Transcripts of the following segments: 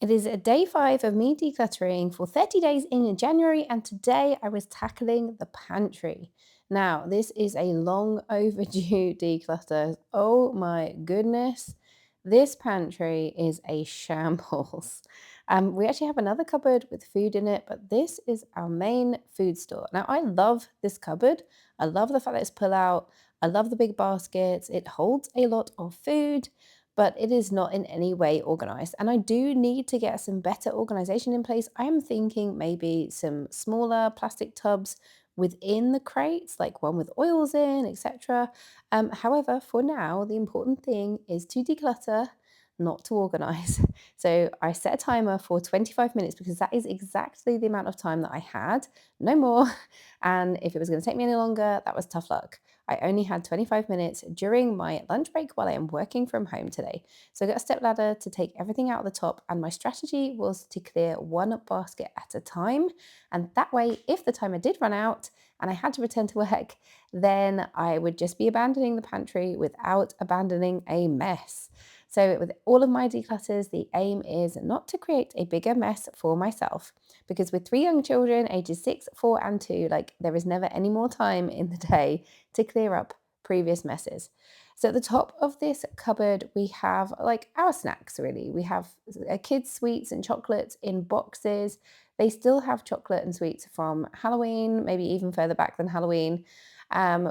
It is a day 5 of me decluttering for 30 days in January, and today I was tackling the pantry. Now, this is a long overdue declutter. Oh my goodness. This pantry is a shambles. We actually have another cupboard with food in it, but this is our main food store. Now, I love this cupboard. I love the fact that it's pull out. I love the big baskets. It holds a lot of food, but it is not in any way organized. And I do need to get some better organization in place. I am thinking maybe some smaller plastic tubs within the crates, like one with oils in, etc. However, for now, the important thing is to declutter, not to organize. So I set a timer for 25 minutes because that is exactly the amount of time that I had, no more. And if it was going to take me any longer, that was tough luck. I only had 25 minutes during my lunch break while I am working from home today. So I got a step ladder to take everything out of the top, and my strategy was to clear one basket at a time. And that way, if the timer did run out and I had to return to work, then I would just be abandoning the pantry without abandoning a mess. So, with all of my declutters, the aim is not to create a bigger mess for myself, because with 3 young children, ages 6, 4, and 2, like there is never any more time in the day to clear up previous messes. So at the top of this cupboard, we have like our snacks really. We have kids' sweets and chocolates in boxes. They still have chocolate and sweets from Halloween, maybe even further back than Halloween.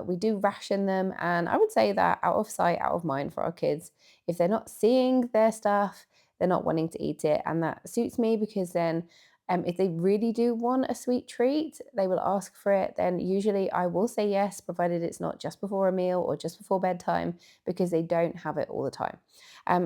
We do ration them, and I would say that out of sight, out of mind for our kids. If they're not seeing their stuff, they're not wanting to eat it, and that suits me because then if they really do want a sweet treat, they will ask for it. Then usually I will say yes, provided it's not just before a meal or just before bedtime, because they don't have it all the time.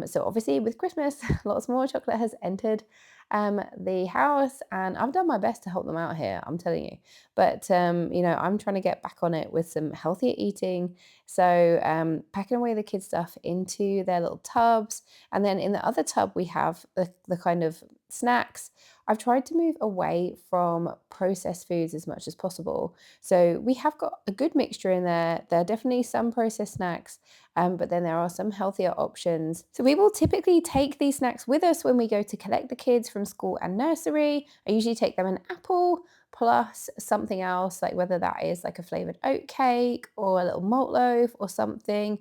So obviously with Christmas, lots more chocolate has entered the house, and I've done my best to help them out here, I'm telling you. But I'm trying to get back on it with some healthier eating. So packing away the kids' stuff into their little tubs, and then in the other tub we have the kind of snacks. I've tried to move away from processed foods as much as possible. So we have got a good mixture in there. There are definitely some processed snacks, but then there are some healthier options. So we will typically take these snacks with us when we go to collect the kids from school and nursery. I usually take them an apple plus something else, like whether that is like a flavored oat cake or a little malt loaf or something.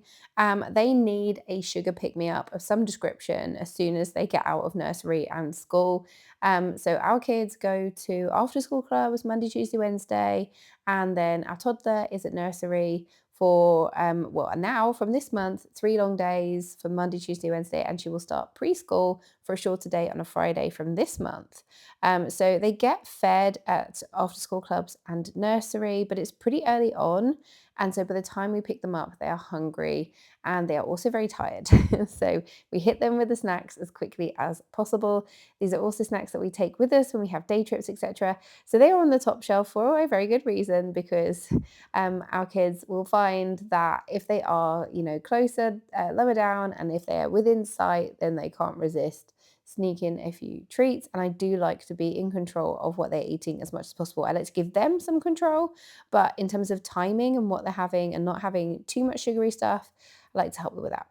They need a sugar pick me up of some description as soon as they get out of nursery and school. So our kids go to after school clubs Monday, Tuesday, Wednesday, and then our toddler is at nursery for now from this month, 3 long days from Monday, Tuesday, Wednesday, and she will start preschool for a shorter day on a Friday from this month. So they get fed at after school clubs and nursery, but it's pretty early on. And so by the time we pick them up, they are hungry and they are also very tired. So we hit them with the snacks as quickly as possible. These are also snacks that we take with us when we have day trips, etc. So they are on the top shelf for a very good reason, because our kids will find that if they are, closer, lower down, and if they are within sight, then they can't resist sneak in a few treats. And I do like to be in control of what they're eating as much as possible. I like to give them some control, but in terms of timing and what they're having and not having too much sugary stuff, I like to help them with that.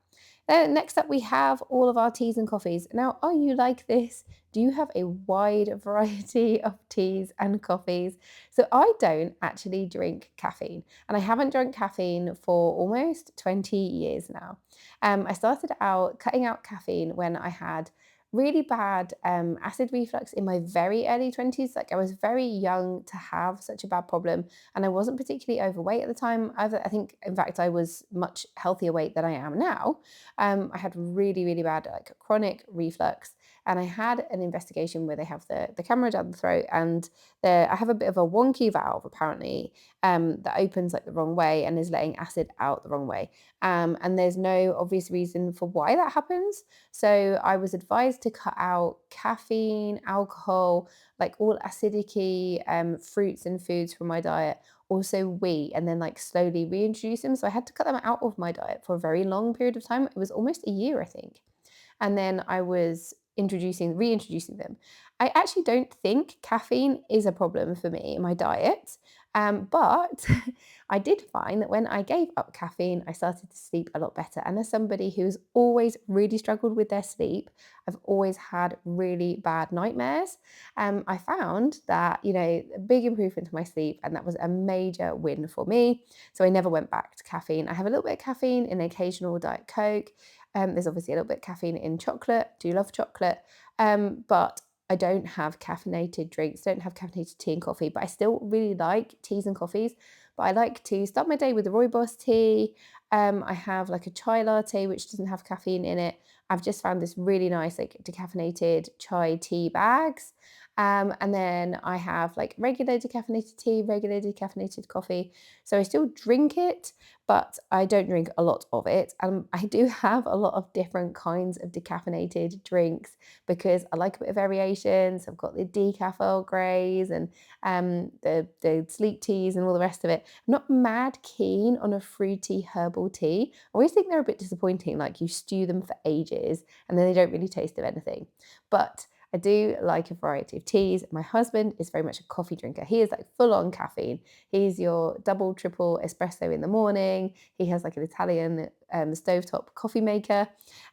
Then next up, we have all of our teas and coffees. Now, are you like this? Do you have a wide variety of teas and coffees? So I don't actually drink caffeine, and I haven't drunk caffeine for almost 20 years now. I started out cutting out caffeine when I had really bad acid reflux in my very early 20s. Like I was very young to have such a bad problem, and I wasn't particularly overweight at the time either. I think, in fact, I was much healthier weight than I am now. I had really, really bad like chronic reflux, and I had an investigation where they have the camera down the throat, and I have a bit of a wonky valve apparently that opens like the wrong way and is letting acid out the wrong way. And there's no obvious reason for why that happens. So I was advised to cut out caffeine, alcohol, like all acidic fruits and foods from my diet, also wheat, and then like slowly reintroduce them. So I had to cut them out of my diet for a very long period of time. It was almost a year, I think. And then I was reintroducing them. I actually don't think caffeine is a problem for me in my diet, but I did find that when I gave up caffeine, I started to sleep a lot better. And as somebody who's always really struggled with their sleep, I've always had really bad nightmares. I found that, a big improvement to my sleep, and that was a major win for me. So I never went back to caffeine. I have a little bit of caffeine in occasional Diet Coke. There's obviously a little bit of caffeine in chocolate. Do love chocolate. But I don't have caffeinated drinks, don't have caffeinated tea and coffee, but I still really like teas and coffees. But I like to start my day with a rooibos tea. I have like a chai latte, which doesn't have caffeine in it. I've just found this really nice, like decaffeinated chai tea bags. And then I have like regular decaffeinated tea, regular decaffeinated coffee. So I still drink it, but I don't drink a lot of it. I do have a lot of different kinds of decaffeinated drinks because I like a bit of variations. I've got the decaf Earl Greys and the sleep teas and all the rest of it. I'm not mad keen on a fruity herbal tea. I always think they're a bit disappointing, like you stew them for ages and then they don't really taste of anything. But I do like a variety of teas. My husband is very much a coffee drinker. He is like full on caffeine. He's your double, triple espresso in the morning. He has like an Italian stovetop coffee maker,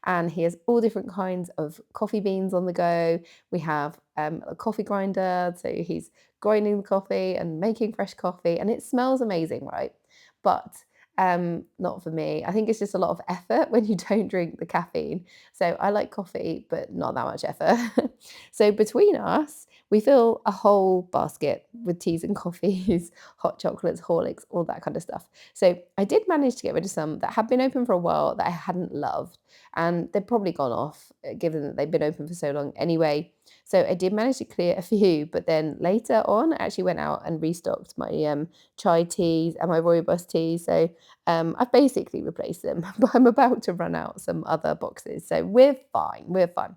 and he has all different kinds of coffee beans on the go. We have a coffee grinder, so he's grinding the coffee and making fresh coffee, and it smells amazing, right? But not for me. I think it's just a lot of effort when you don't drink the caffeine. So I like coffee, but not that much effort. So between us, we fill a whole basket with teas and coffees, hot chocolates, Horlicks, all that kind of stuff. So I did manage to get rid of some that had been open for a while that I hadn't loved, and they'd probably gone off, given that they've been open for so long anyway. So I did manage to clear a few, but then later on, I actually went out and restocked my chai teas and my rooibos teas. So I've basically replaced them, but I'm about to run out some other boxes. So we're fine. We're fine.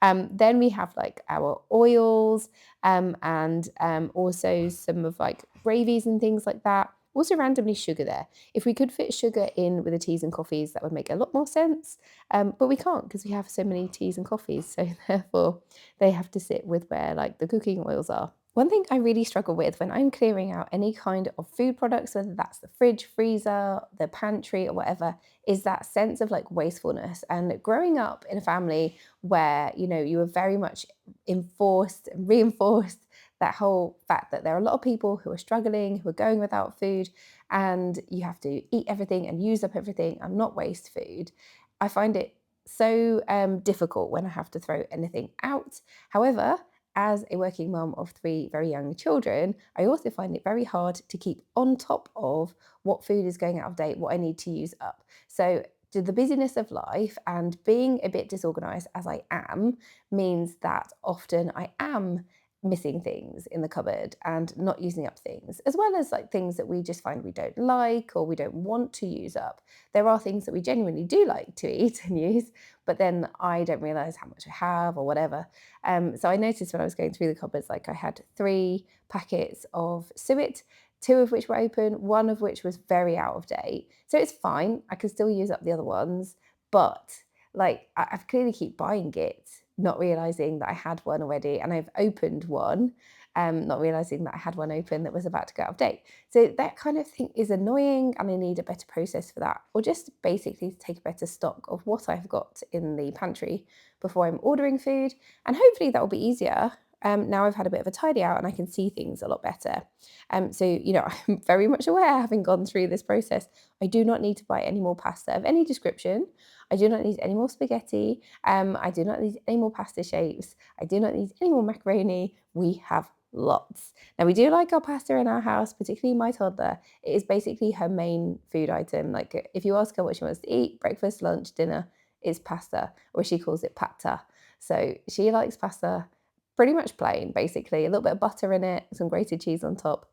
Then we have like our oils and also some of like gravies and things like that. Also, randomly sugar there. If we could fit sugar in with the teas and coffees, that would make a lot more sense. But we can't because we have so many teas and coffees. So therefore, they have to sit with where like the cooking oils are. One thing I really struggle with when I'm clearing out any kind of food products, whether that's the fridge, freezer, the pantry, or whatever, is that sense of like wastefulness. And growing up in a family where, you were very much enforced and reinforced that whole fact that there are a lot of people who are struggling, who are going without food, and you have to eat everything and use up everything and not waste food. I find it so difficult when I have to throw anything out. However, as a working mum of three very young children, I also find it very hard to keep on top of what food is going out of date, what I need to use up. So, the busyness of life and being a bit disorganized as I am means that often I am missing things in the cupboard and not using up things, as well as like things that we just find we don't like or we don't want to use up. There are things that we genuinely do like to eat and use, but then I don't realize how much I have or whatever. So I noticed when I was going through the cupboards, like I had 3 packets of suet, 2 of which were open, 1 of which was very out of date. So it's fine. I can still use up the other ones, but like I've clearly keep buying it, not realizing that I had one already, and I've opened one, not realizing that I had one open that was about to go out of date. So that kind of thing is annoying, and I need a better process for that, or just basically to take a better stock of what I've got in the pantry before I'm ordering food, and hopefully that will be easier. Now I've had a bit of a tidy out and I can see things a lot better. So, I'm very much aware, having gone through this process, I do not need to buy any more pasta of any description. I do not need any more spaghetti. I do not need any more pasta shapes. I do not need any more macaroni. We have lots. Now, we do like our pasta in our house, particularly my toddler. It is basically her main food item. Like, if you ask her what she wants to eat, breakfast, lunch, dinner, it's pasta, or she calls it pata. So she likes pasta pretty much plain, basically. A little bit of butter in it, some grated cheese on top.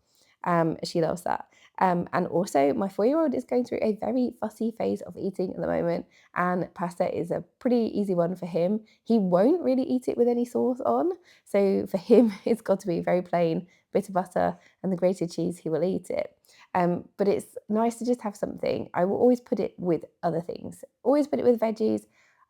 She loves that. And also, my 4-year-old is going through a very fussy phase of eating at the moment, and pasta is a pretty easy one for him. He won't really eat it with any sauce on. So for him, it's got to be very plain, bit of butter, and the grated cheese, he will eat it. But it's nice to just have something. I will always put it with other things, always put it with veggies.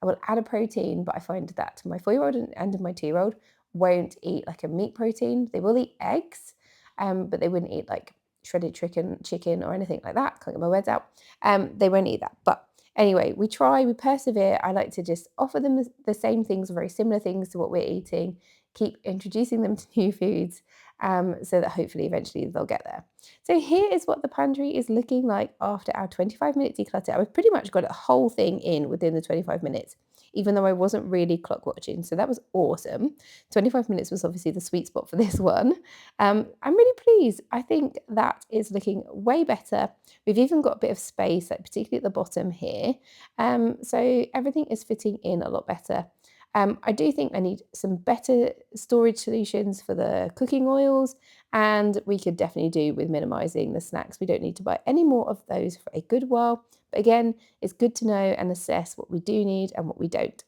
I will add a protein, but I find that my 4-year-old and my 2-year-old won't eat like a meat protein. They will eat eggs, but they wouldn't eat like shredded chicken or anything like that. Can't get my words out. They won't eat that. But anyway, we try, we persevere. I like to just offer them the same things, very similar things to what we're eating, keep introducing them to new foods, so that hopefully eventually they'll get there. So here is what the pantry is looking like after our 25-minute declutter. I've pretty much got a whole thing in within the 25 minutes, even though I wasn't really clock watching. So that was awesome. 25 minutes was obviously the sweet spot for this one. I'm really pleased. I think that is looking way better. We've even got a bit of space, like particularly at the bottom here. So everything is fitting in a lot better. I do think I need some better storage solutions for the cooking oils, and we could definitely do with minimizing the snacks. We don't need to buy any more of those for a good while. But again, it's good to know and assess what we do need and what we don't.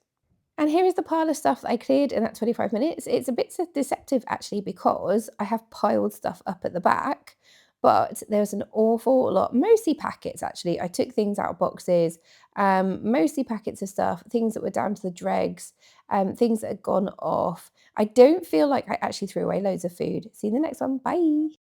And here is the pile of stuff that I cleared in that 25 minutes. It's a bit deceptive actually because I have piled stuff up at the back, but there's an awful lot, mostly packets actually. I took things out of boxes, mostly packets of stuff, things that were down to the dregs, things that had gone off. I don't feel like I actually threw away loads of food. See you in the next one. Bye.